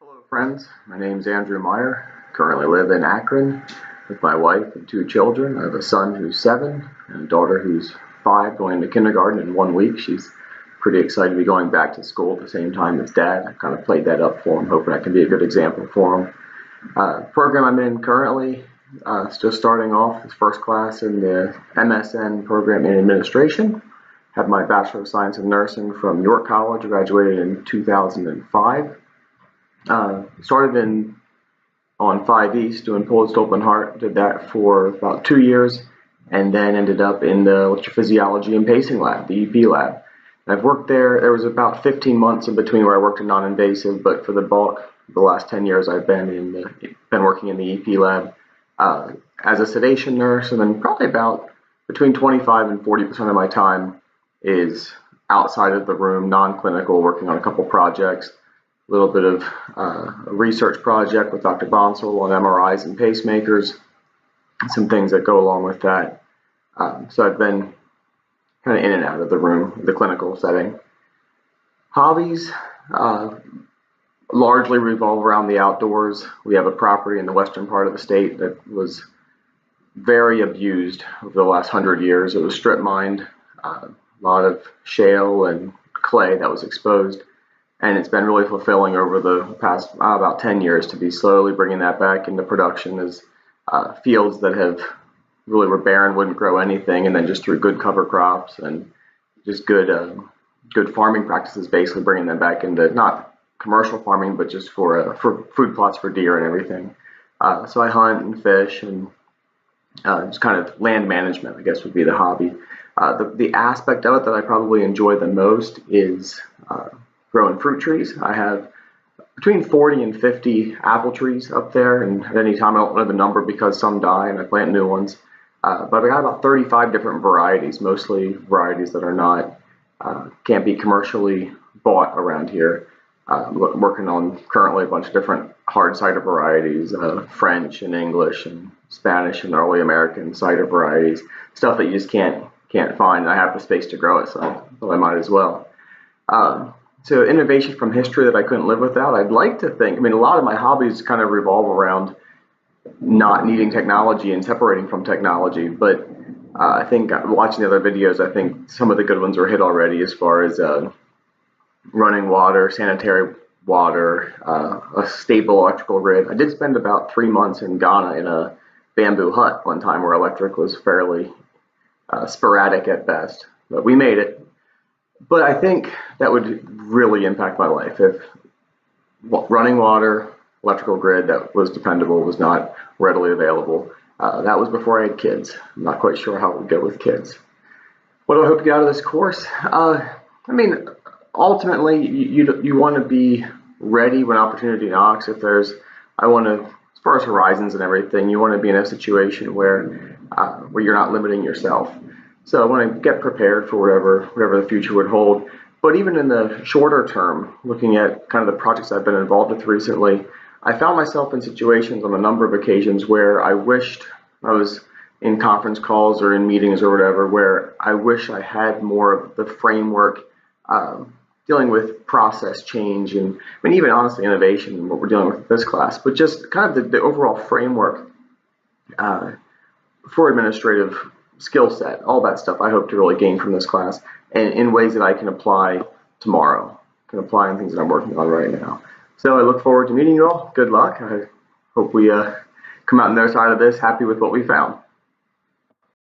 Hello friends, my name is Andrew Myer. Currently live in Akron with my wife and two children. I have a son who's 7 and a daughter who's 5 going into kindergarten in 1 week. She's pretty excited to be going back to school at the same time as Dad. I kind of played that up for him, hoping I can be a good example for him. Program I'm in currently, it's just starting off, is first class in the MSN program in administration. Have my Bachelor of Science in Nursing from York College, graduated in 2005. Started on 5 East doing pulled open heart, did that for about 2 years, and then ended up in the electrophysiology and pacing lab, the EP lab. And I've worked there was about 15 months in between where I worked in non-invasive, but for the bulk, the last 10 years I've been working in the EP lab as a sedation nurse, and then probably about between 25 and 40% of my time is outside of the room, non-clinical, working on a couple projects. A little bit of a research project with Dr. Bonsall on MRIs and pacemakers, some things that go along with that. So I've been kind of in and out of the room, the clinical setting. Hobbies largely revolve around the outdoors. We have a property in the western part of the state that was very abused over the last 100 years. It was strip mined, a lot of shale and clay that was exposed. And it's been really fulfilling over the past about 10 years to be slowly bringing that back into production as fields that have really were barren, wouldn't grow anything, and then just through good cover crops and just good farming practices, basically bringing them back into not commercial farming, but just for food plots for deer and everything. So I hunt and fish and just kind of land management, I guess, would be the hobby. The aspect of it that I probably enjoy the most is growing fruit trees. I have between 40 and 50 apple trees up there, and at any time I don't know the number because some die and I plant new ones. But I've got about 35 different varieties, mostly varieties that are not can't be commercially bought around here. I'm working on currently a bunch of different hard cider varieties, French and English and Spanish and early American cider varieties, stuff that you just can't find. I have the space to grow it, so I might as well. So innovation from history that I couldn't live without, I'd like to think, a lot of my hobbies kind of revolve around not needing technology and separating from technology, but I think watching the other videos, I think some of the good ones were hit already as far as running water, sanitary water, a stable electrical grid. I did spend about 3 months in Ghana in a bamboo hut one time where electric was fairly sporadic at best, but we made it. But I think that would really impact my life if running water, electrical grid that was dependable was not readily available. That was before I had kids. I'm not quite sure how it would go with kids. What do I hope to get out of this course? Ultimately, you want to be ready when opportunity knocks. As far as horizons and everything, you want to be in a situation where you're not limiting yourself. So I want to get prepared for whatever the future would hold. But even in the shorter term, looking at kind of the projects I've been involved with recently, I found myself in situations on a number of occasions where I wished I was in conference calls or in meetings or whatever, where I wish I had more of the framework dealing with process change and even honestly innovation and what we're dealing with this class, but just kind of the overall framework for administrative skill set, all that stuff I hope to really gain from this class and in ways that I can apply tomorrow, can apply in things that I'm working on right now. So I look forward to meeting you all. Good luck. I hope we come out on the other side of this happy with what we found.